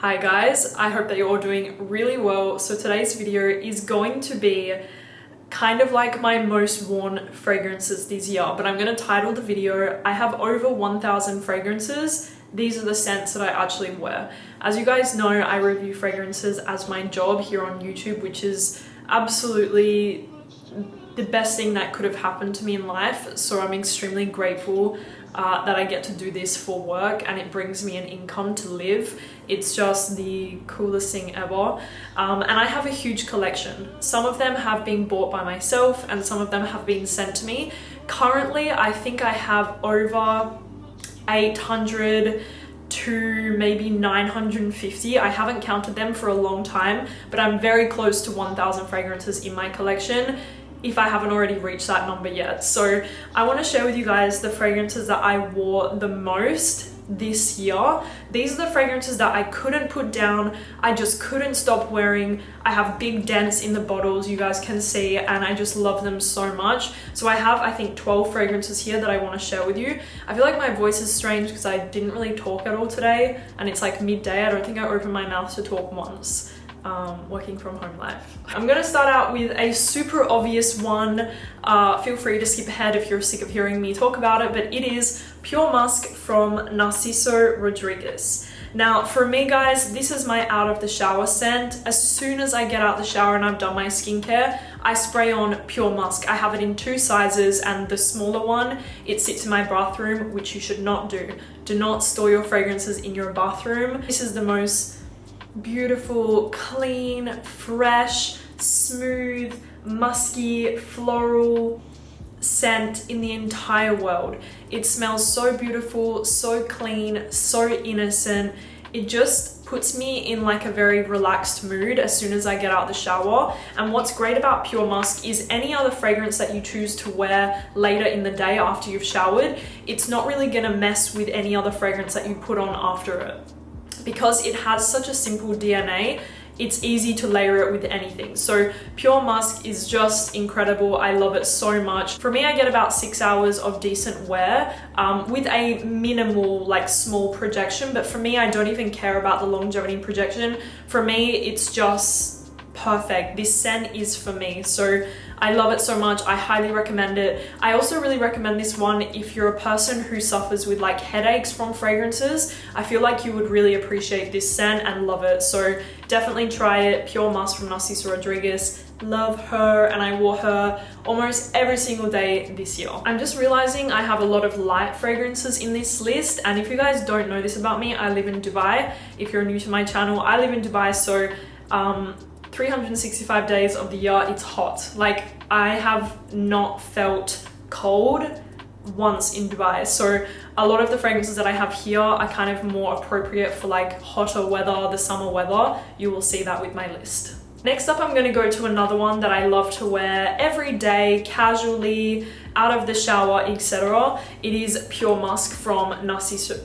Hi guys, I hope that you're all doing really well. So today's video is going to be kind of like my most worn fragrances this year, but I'm going to title the video, I have over 1,000 fragrances. These are the scents that I actually wear. As you guys know, I review fragrances as my job here on YouTube, which is absolutely the best thing that could have happened to me in life. So I'm extremely grateful that I get to do this for work and it brings me an income to live. It's just the coolest thing ever. And I have a huge collection. Some of them have been bought by myself and some of them have been sent to me. Currently, I think I have over 800 to maybe 950. I haven't counted them for a long time, but I'm very close to 1,000 fragrances in my collection, if I haven't already reached that number yet. So I want to share with you guys the fragrances that I wore the most this year. These are the fragrances that I couldn't put down. I just couldn't stop wearing. I have big dents in the bottles, you guys can see, and I just love them so much. So I have, I think, 12 fragrances here that I want to share with you. I feel like my voice is strange because I didn't really talk at all today and it's like midday. I don't think I opened my mouth to talk once. Working from home life. I'm gonna start out with a super obvious one. Feel free to skip ahead if you're sick of hearing me talk about it, but it is Pure Musk from Narciso Rodriguez. Now, for me guys, this is my out of the shower scent. As soon as I get out the shower and I've done my skincare, I spray on Pure Musk. I have it in 2 sizes, and the smaller one, it sits in my bathroom, which you should not do. Do not store your fragrances in your bathroom. This is the most beautiful, clean, fresh, smooth, musky, floral scent in the entire world. It smells so beautiful, so clean, so innocent. It just puts me in like a very relaxed mood as soon as I get out the shower. And what's great about Pure Musk is any other fragrance that you choose to wear later in the day after you've showered, it's not really gonna mess with any other fragrance that you put on after it. Because it has such a simple DNA, it's easy to layer it with anything. So Pure Musk is just incredible. I love it so much. For me, I get about 6 hours of decent wear with a minimal, like small projection. But for me, I don't even care about the longevity projection. For me, it's just perfect. This scent is for me. So I love it so much. I highly recommend it. I also really recommend this one if you're a person who suffers with like headaches from fragrances. I feel like you would really appreciate this scent and love it. So definitely try it. Pure Musk from Narciso Rodriguez. Love her, and I wore her almost every single day this year. I'm just realizing I have a lot of light fragrances in this list, and if you guys don't know this about me, I live in Dubai. If you're new to my channel, I live in Dubai, so 365 days of the year it's hot. Like, I have not felt cold once in Dubai, so a lot of the fragrances that I have here are kind of more appropriate for like hotter weather, the summer weather. You will see that with my list. Next up, I'm going to go to another one that I love to wear every day, casually, out of the shower, etc. It is Pure Musk from Narciso.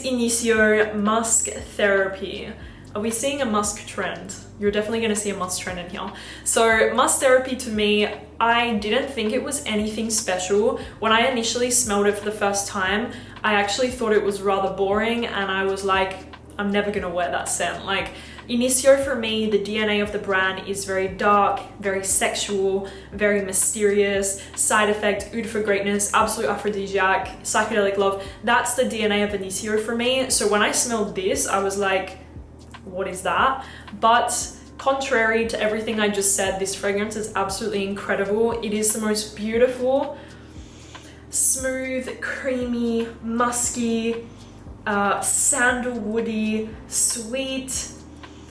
Initio Musk Therapy. Are we seeing a musk trend? You're definitely going to see a musk trend in here. So musk therapy, to me, I didn't think it was anything special. When I initially smelled it for the first time, I actually thought it was rather boring, and I was like, I'm never going to wear that scent. Like, Initio, for me, the DNA of the brand is very dark, very sexual, very mysterious, side effect, oud for greatness, absolute aphrodisiac, psychedelic love. That's the DNA of Initio for me. So when I smelled this, I was like, what is that? But contrary to everything I just said, this fragrance is absolutely incredible. It is the most beautiful, smooth, creamy, musky, sandalwoody, sweet,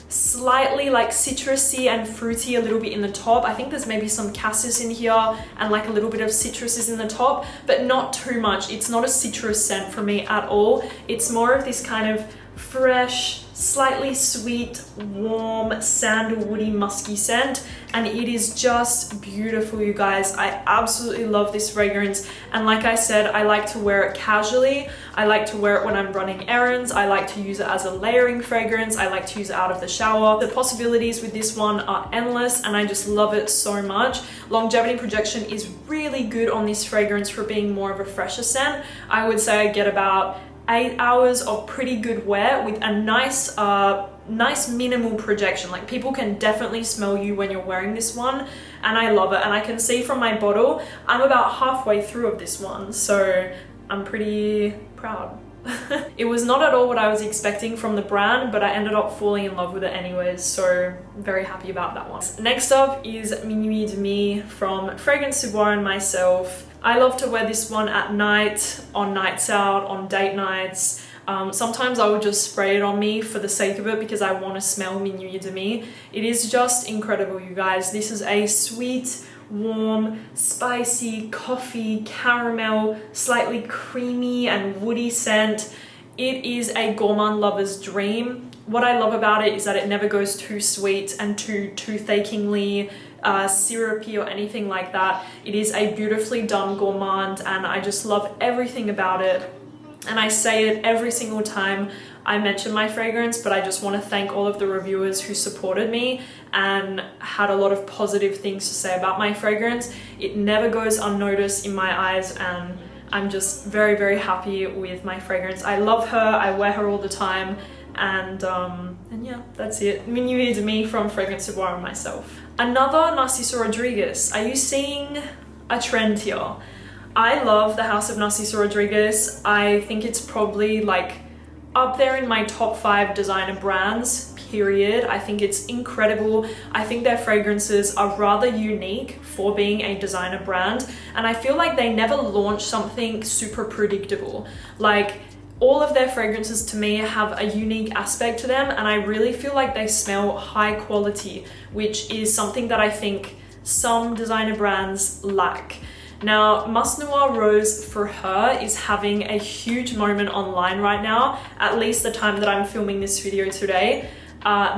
slightly like citrusy and fruity a little bit in the top. I think there's maybe some cassis in here and like a little bit of citrus is in the top, but not too much. It's not a citrus scent for me at all. It's more of this kind of fresh, slightly sweet, warm, sandalwoody, musky scent, and it is just beautiful, you guys. I absolutely love this fragrance, and like I said, I like to wear it casually. I like to wear it when I'm running errands. I like to use it as a layering fragrance. I like to use it out of the shower. The possibilities with this one are endless, and I just love it so much. Longevity projection is really good on this fragrance for being more of a fresher scent. I would say I get about 8 hours of pretty good wear with a nice nice minimal projection. Like, people can definitely smell you when you're wearing this one, and I love it. And I can see from my bottle, I'm about halfway through of this one, so I'm pretty proud. It was not at all what I was expecting from the brand, but I ended up falling in love with it anyways, so very happy about that one. Next up is Minuit Demi from Fragrance du Bois and myself. I love to wear this one at night, on nights out, on date nights. Sometimes I would just spray it on me for the sake of it because I want to smell Minuit Demi. It is just incredible, you guys. This is a sweet, warm, spicy, coffee, caramel, slightly creamy and woody scent. It is a gourmand lover's dream. What I love about it is that it never goes too sweet and too toothacheingly syrupy or anything like that. It is a beautifully done gourmand, and I just love everything about it. And I say it every single time I mention my fragrance, but I just want to thank all of the reviewers who supported me and had a lot of positive things to say about my fragrance. It never goes unnoticed in my eyes, and I'm just very, very happy with my fragrance. I love her, I wear her all the time, and yeah, that's it. Minuit Demi from Fragrance du Bois and myself. Another Narciso Rodriguez. Are you seeing a trend here? I love the House of Narciso Rodriguez. I think it's probably like up there in my top 5 designer brands, period. I think it's incredible. I think their fragrances are rather unique for being a designer brand, and I feel like they never launch something super predictable. Like, all of their fragrances to me have a unique aspect to them, and I really feel like they smell high quality, which is something that I think some designer brands lack. Now, Musc Noir Rose for her is having a huge moment online right now, at least the time that I'm filming this video today.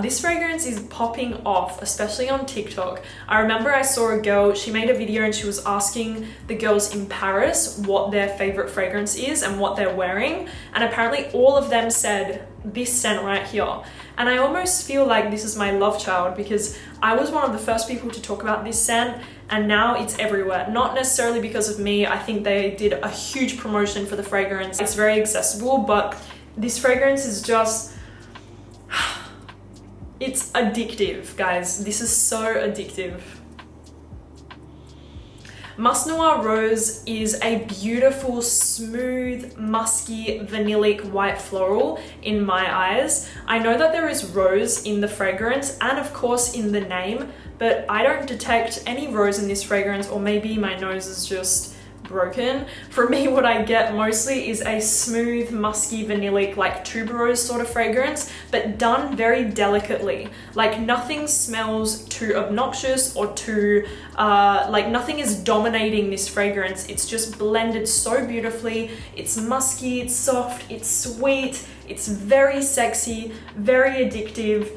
This fragrance is popping off, especially on TikTok. I remember I saw a girl, she made a video and she was asking the girls in Paris what their favorite fragrance is and what they're wearing. And apparently all of them said this scent right here. And I almost feel like this is my love child because I was one of the first people to talk about this scent, and now it's everywhere. Not necessarily because of me. I think they did a huge promotion for the fragrance. It's very accessible, but this fragrance is just... it's addictive, guys. This is so addictive. Musc Noir Rose is a beautiful, smooth, musky, vanillic white floral in my eyes. I know that there is rose in the fragrance and of course in the name, but I don't detect any rose in this fragrance, or maybe my nose is just broken. For me, what I get mostly is a smooth, musky, vanillic, like tuberose sort of fragrance, but done very delicately. Like, nothing smells too obnoxious or too, like, nothing is dominating this fragrance. It's just blended so beautifully. It's musky, it's soft, it's sweet, it's very sexy, very addictive,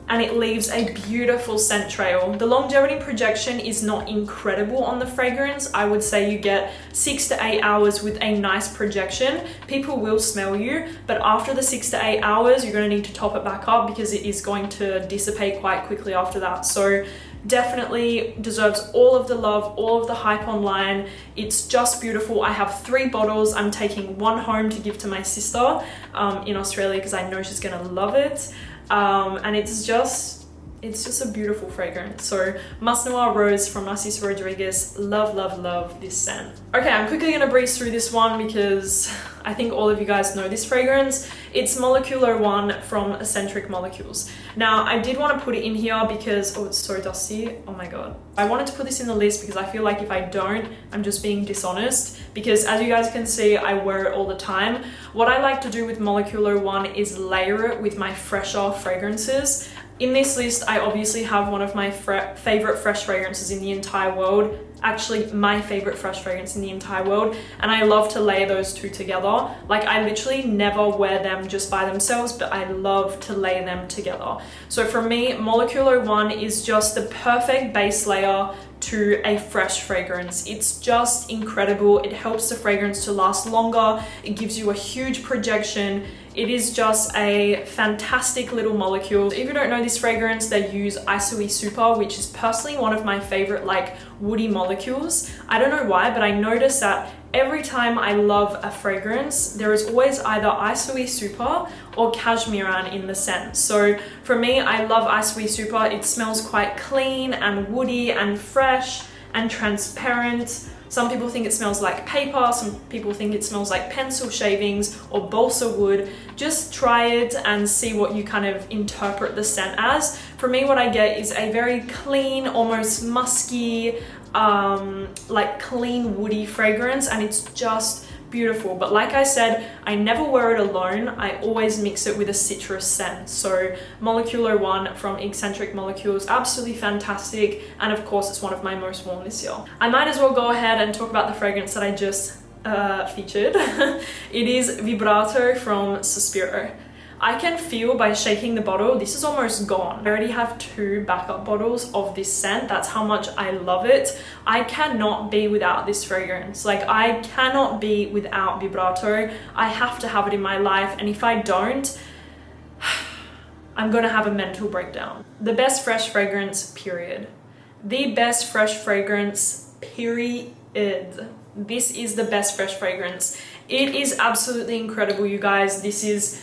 and it leaves a beautiful scent trail. The longevity projection is not incredible on the fragrance. I would say you get 6 to 8 hours with a nice projection. People will smell you, but after the 6 to 8 hours, you're gonna need to top it back up because it is going to dissipate quite quickly after that. So definitely deserves all of the love, all of the hype online. It's just beautiful. I have 3 bottles. I'm taking 1 home to give to my sister in Australia because I know she's gonna love it. And it's just a beautiful fragrance. So Musc Noir Rose from Narciso Rodriguez. Love, love, love this scent. Okay, I'm quickly gonna breeze through this one because I think all of you guys know this fragrance. It's Molecular One from Escentric Molecules. Now, I did want to put it in here because, oh, it's so dusty. Oh my God. I wanted to put this in the list because I feel like if I don't, I'm just being dishonest, because as you guys can see, I wear it all the time. What I like to do with Molecular One is layer it with my fresher fragrances. In this list, I obviously have one of my favorite fresh fragrances in the entire world. Actually, my favorite fresh fragrance in the entire world. And I love to layer those two together. Like, I literally never wear them just by themselves, but I love to layer them together. So for me, Molecular One is just the perfect base layer to a fresh fragrance. It's just incredible. It helps the fragrance to last longer. It gives you a huge projection. It is just a fantastic little molecule. If you don't know this fragrance, they use Isoi Super, which is personally one of my favorite like woody molecules. I don't know why, but I noticed that every time I love a fragrance, there is always either Isoe Super or Cashmeran in the scent. So for me, I love Isoe Super. It smells quite clean and woody and fresh and transparent. Some people think it smells like paper, some people think it smells like pencil shavings or balsa wood. Just try it and see what you kind of interpret the scent as. For me, what I get is a very clean, almost musky, like clean woody fragrance, and it's just beautiful. But like I said, I never wear it alone. I always mix it with a citrus scent. So Molecular One from Escentric Molecules, absolutely fantastic, and of course it's one of my most worn this year. I might as well go ahead and talk about the fragrance that I just featured. It is Vibrato from Sospiro. I can feel by shaking the bottle, this is almost gone. I already have 2 backup bottles of this scent. That's how much I love it. I cannot be without this fragrance. Like, I cannot be without Vibrato. I have to have it in my life, and if I don't, I'm gonna have a mental breakdown. The best fresh fragrance, period. The best fresh fragrance, period. This is the best fresh fragrance. It is absolutely incredible, you guys. This is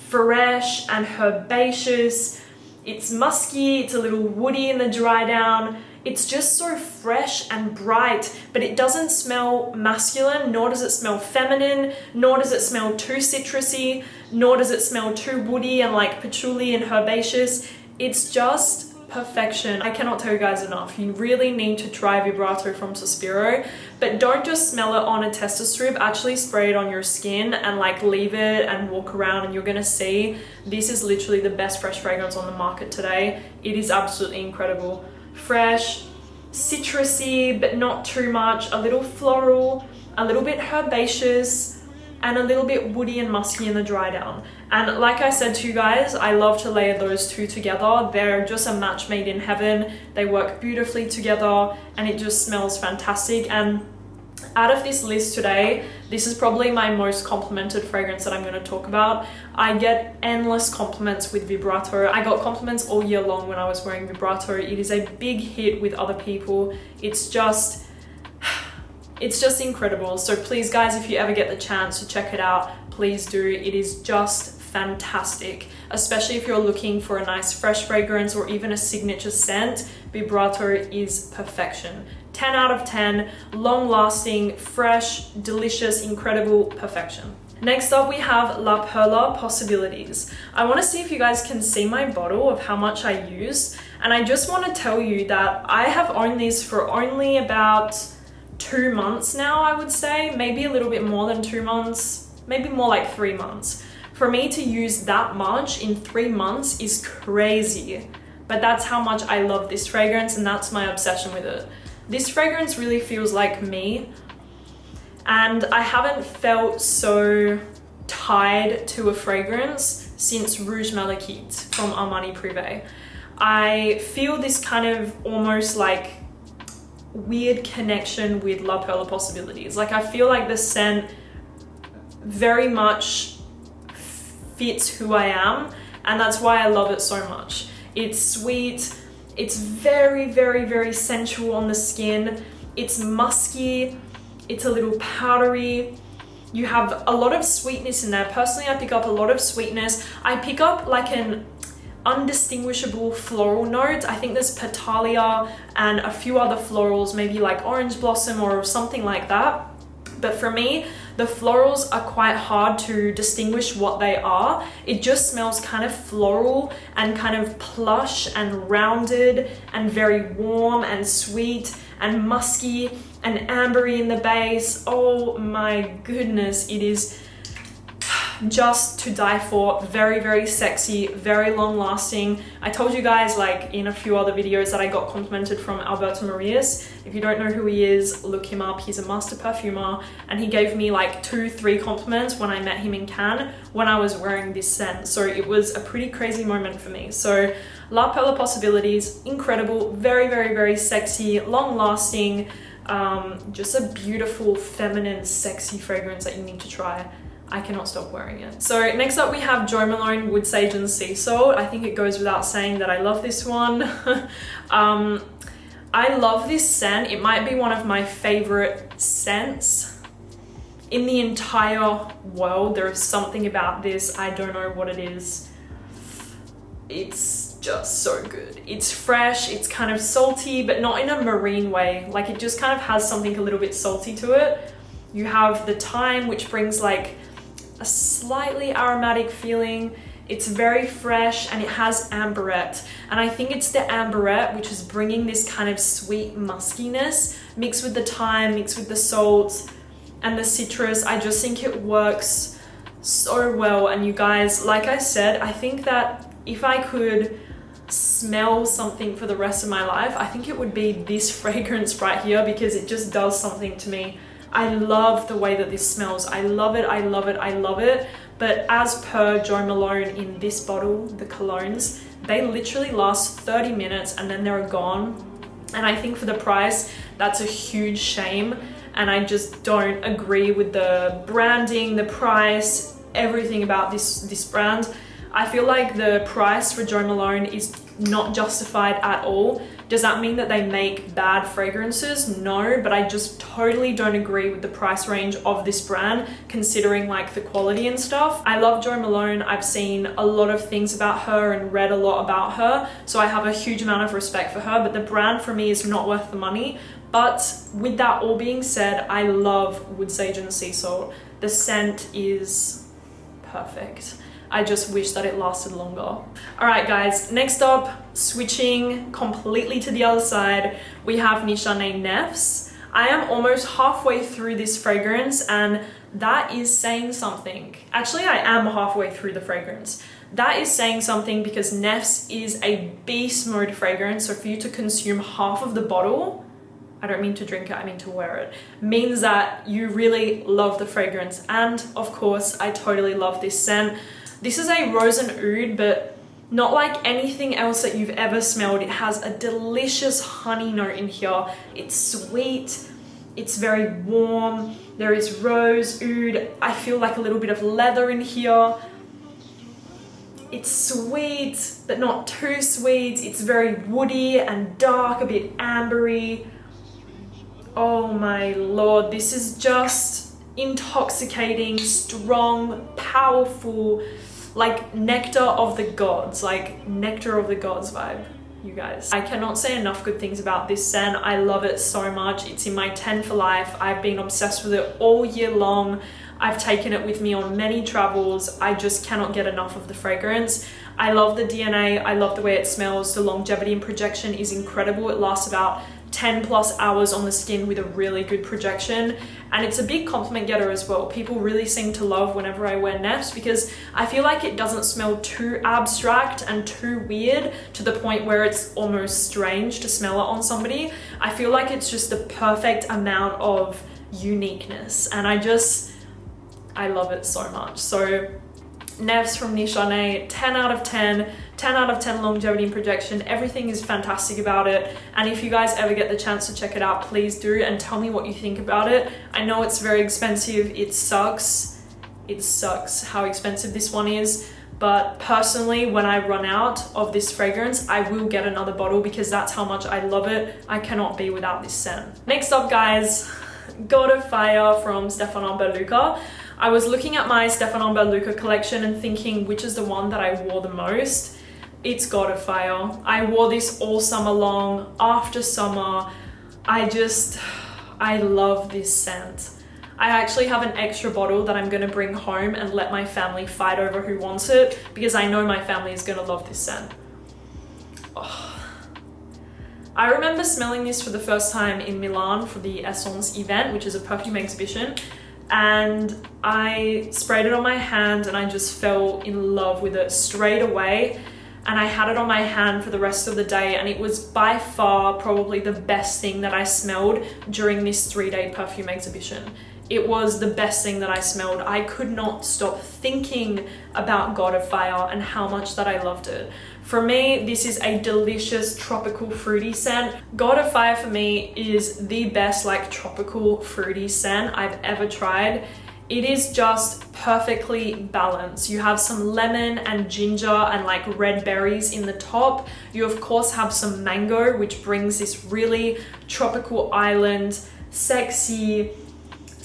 fresh and herbaceous. It's musky, it's a little woody in the dry down. It's just so fresh and bright, but it doesn't smell masculine, nor does it smell feminine, nor does it smell too citrusy, nor does it smell too woody and like patchouli and herbaceous. It's just perfection. I cannot tell you guys enough. You really need to try Vibrato from Sospiro, but don't just smell it on a tester strip. Actually spray it on your skin and like leave it and walk around, and you're gonna see this is literally the best fresh fragrance on the market today. It is absolutely incredible. Fresh, citrusy, but not too much, a little floral, a little bit herbaceous, and a little bit woody and musky in the dry down. And like I said to you guys, I love to layer those two together. They're just a match made in heaven. They work beautifully together, and it just smells fantastic. And out of this list today, this is probably my most complimented fragrance that I'm going to talk about. I get endless compliments with Vibrato. I got compliments all year long when I was wearing Vibrato. It is a big hit with other people. It's just incredible. So please guys, if you ever get the chance to check it out, please do. It is just fantastic, especially if you're looking for a nice fresh fragrance or even a signature scent. Vibrato is perfection. 10 out of 10, long lasting, fresh, delicious, incredible, perfection. Next up, we have La Perla Possibilites. I want to see if you guys can see my bottle of how much I use, and I just want to tell you that I have owned these for only about 2 months now, I would say, maybe a little bit more than 2 months, maybe more like 3 months. For me to use that much in 3 months is crazy, but that's how much I love this fragrance, and that's my obsession with it. This fragrance really feels like me, and I haven't felt so tied to a fragrance since Rouge Malachite from Armani Prives. I feel this kind of almost like weird connection with La Perla Possibilites. Like, I feel like the scent very much fits who I am, and that's why I love it so much. It's sweet, it's very, very, very sensual on the skin, it's musky, it's a little powdery. You have a lot of sweetness in there. Personally, I pick up a lot of sweetness. I pick up like an undistinguishable floral note. I think there's Petalia and a few other florals, maybe like orange blossom or something like that. But for me, the florals are quite hard to distinguish what they are. It just smells kind of floral and kind of plush and rounded and very warm and sweet and musky and ambery in the base. Oh my goodness, it is just to die for. Very, very sexy, very long lasting. I told you guys like in a few other videos that I got complimented from Alberto Marias. If you don't know who he is, look him up. He's a master perfumer, and he gave me like 2-3 compliments when I met him in Cannes when I was wearing this scent. So it was a pretty crazy moment for me. So La Perla Possibilites, incredible, very, very, very sexy, long lasting, just a beautiful, feminine, sexy fragrance that you need to try. I cannot stop wearing it. So next up we have Jo Malone Wood Sage and Sea Salt. I think it goes without saying that I love this one. I love this scent. It might be one of my favorite scents in the entire world. There is something about this, I don't know what it is. It's just so good. It's fresh, it's kind of salty, but not in a marine way. Like it just kind of has something a little bit salty to it. You have the thyme, which brings like a slightly aromatic feeling. It's very fresh and it has amberette. And I think it's the amberette which is bringing this kind of sweet muskiness mixed with the thyme, mixed with the salt and the citrus. I just think it works so well. And you guys, like I said, I think that if I could smell something for the rest of my life, I think it would be this fragrance right here, because it just does something to me. I love the way that this smells. I love it, I love it, I love it. But as per Jo Malone in this bottle, the colognes, they literally last 30 minutes and then they're gone. And I think for the price, that's a huge shame. And I just don't agree with the branding, the price, everything about this brand. I feel like the price for Jo Malone is not justified at all. Does that mean that they make bad fragrances? No, but I just totally don't agree with the price range of this brand, considering like the quality and stuff. I love Jo Malone. I've seen a lot of things about her and read a lot about her, so I have a huge amount of respect for her, but the brand for me is not worth the money. But with that all being said, I love Wood Sage and Sea Salt. The scent is perfect. I just wish that it lasted longer. All right, guys, next up, switching completely to the other side, we have Nishane Nefs. I am almost halfway through this fragrance and that is saying something. Actually, I am halfway through the fragrance. That is saying something because Nefs is a beast mode fragrance. So for you to consume half of the bottle, I don't mean to drink it, I mean to wear it, means that you really love the fragrance. And of course, I totally love this scent. This is a rose and oud, but not like anything else that you've ever smelled. It has a delicious honey note in here. It's sweet, it's very warm. There is rose, oud. I feel like a little bit of leather in here. It's sweet, but not too sweet. It's very woody and dark, a bit ambery. Oh my Lord, this is just intoxicating, strong, powerful, like nectar of the gods, like nectar of the gods vibe, you guys. I cannot say enough good things about this scent. I love it so much. It's in my 10 for life. I've been obsessed with it all year long. I've taken it with me on many travels. I just cannot get enough of the fragrance. I love the DNA. I love the way it smells. The longevity and projection is incredible. It lasts about 10 plus hours on the skin with a really good projection, and it's a big compliment getter as well. People really seem to love whenever I wear Nefs because I feel like it doesn't smell too abstract and too weird to the point where it's almost strange to smell it on somebody. I feel like it's just the perfect amount of uniqueness, and I love it so much. So Nefs from Nishane, 10 out of 10, 10 out of 10 longevity and projection. Everything is fantastic about it. And if you guys ever get the chance to check it out, please do and tell me what you think about it. I know it's very expensive. It sucks. It sucks how expensive this one is. But personally, when I run out of this fragrance, I will get another bottle because that's how much I love it. I cannot be without this scent. Next up, guys, God of Fire from Stephane Humbert. I was looking at my Stephane Humbert collection and thinking which is the one that I wore the most. It's God of Fire. I wore this all summer long, after summer. I love this scent. I actually have an extra bottle that I'm gonna bring home and let my family fight over who wants it because I know my family is gonna love this scent. Oh. I remember smelling this for the first time in Milan for the Essence event, which is a perfume exhibition. And I sprayed it on my hand and I just fell in love with it straight away. And I had it on my hand for the rest of the day, and it was by far probably the best thing that I smelled during this 3-day perfume exhibition. It was the best thing that I smelled. I could not stop thinking about God of Fire and how much that I loved it. For me, this is a delicious tropical fruity scent. God of Fire for me is the best like tropical fruity scent I've ever tried. It is just perfectly balanced. You have some lemon and ginger and like red berries in the top. You of course have some mango, which brings this really tropical island, sexy,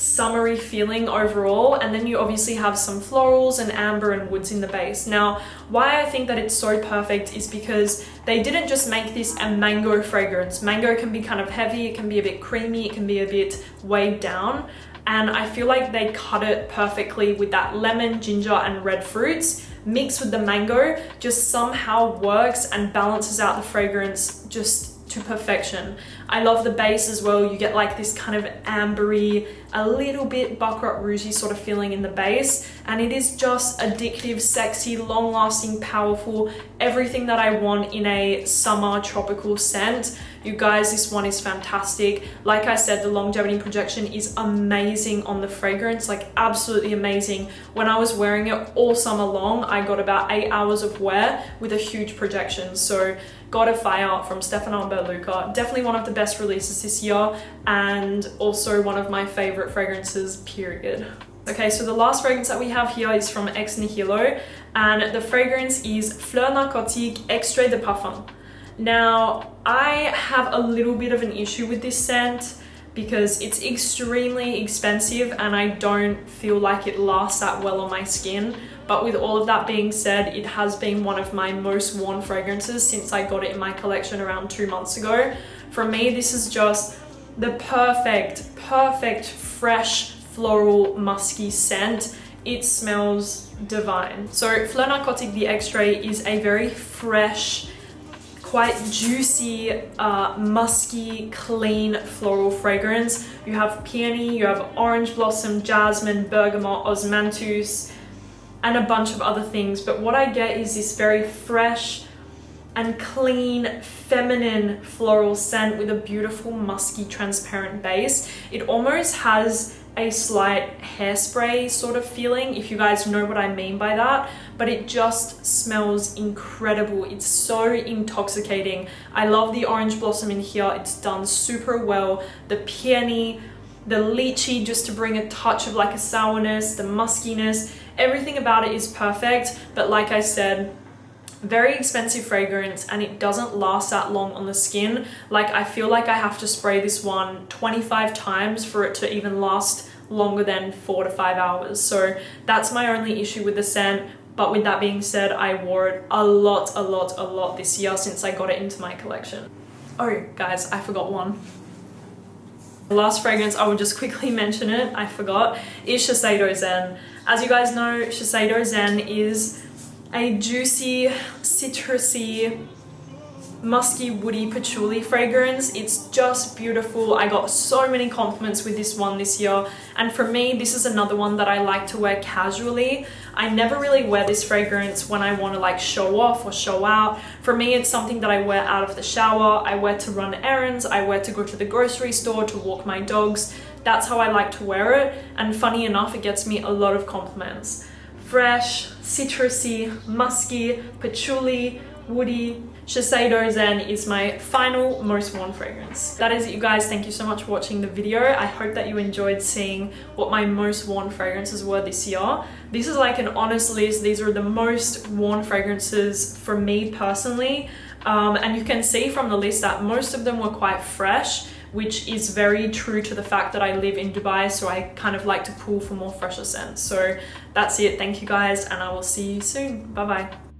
summery feeling overall, and then you obviously have some florals and amber and woods in the base. Now, why I think that it's so perfect is because they didn't just make this a mango fragrance. Mango can be kind of heavy, it can be a bit creamy, it can be a bit weighed down, and I feel like they cut it perfectly with that lemon, ginger, and red fruits mixed with the mango. Just somehow works and balances out the fragrance just to perfection. I love the base as well. You get like this kind of ambery, a little bit Baccarat Rouge-y sort of feeling in the base, and it is just addictive, sexy, long-lasting, powerful, everything that I want in a summer tropical scent. You guys, this one is fantastic. Like I said, the longevity projection is amazing on the fragrance, like absolutely amazing. When I was wearing it all summer long, I got about 8 hours of wear with a huge projection. So got a fire from Stephane Humbert. Definitely one of the best releases this year, and also one of my favorite fragrances, period. Okay, so the last fragrance that we have here is from ex Nihilo, and the fragrance is Fleur Narcotique Extrait de Parfum. Now, I have a little bit of an issue with this scent because it's extremely expensive and I don't feel like it lasts that well on my skin. But with all of that being said, it has been one of my most worn fragrances since I got it in my collection around 2 months ago. For me, this is just the perfect, fresh, floral, musky scent. It smells divine. So Fleur Narcotique the Extrait is a very fresh, quite juicy, musky, clean floral fragrance. You have peony, you have orange blossom, jasmine, bergamot, osmanthus, and a bunch of other things. But what I get is this very fresh and clean, feminine floral scent with a beautiful, musky, transparent base. It almost has a slight hairspray sort of feeling, if you guys know what I mean by that, but it just smells incredible. It's so intoxicating. I love the orange blossom in here. It's done super well. The peony, the lychee, just to bring a touch of like a sourness, the muskiness, everything about it is perfect. But like I said, very expensive fragrance, and it doesn't last that long on the skin. Like, I feel like I have to spray this one 25 times for it to even last longer than 4 to 5 hours. So that's my only issue with the scent. But with that being said, I wore it a lot this year since I got it into my collection. Oh guys, I forgot one. The last fragrance, I will just quickly mention it, I forgot, is Shiseido Zen. As you guys know, Shiseido Zen is a juicy, citrusy, musky, woody patchouli fragrance. It's just beautiful. I got so many compliments with this one this year, and for me, this is another one that I like to wear casually. I never really wear this fragrance when I want to like show off or show out. For me, it's something that I wear out of the shower, I wear to run errands, I wear to go to the grocery store, to walk my dogs. That's how I like to wear it, and funny enough, it gets me a lot of compliments. Fresh, citrusy, musky, patchouli, woody. Shiseido Zen is my final most worn fragrance. That is it, you guys. Thank you so much for watching the video. I hope that you enjoyed seeing what my most worn fragrances were this year. This is like an honest list. These are the most worn fragrances for me personally. And you can see from the list that most of them were quite fresh, which is very true to the fact that I live in Dubai, so I kind of like to pull for more fresher scents. So that's it. Thank you guys, and I will see you soon. Bye bye.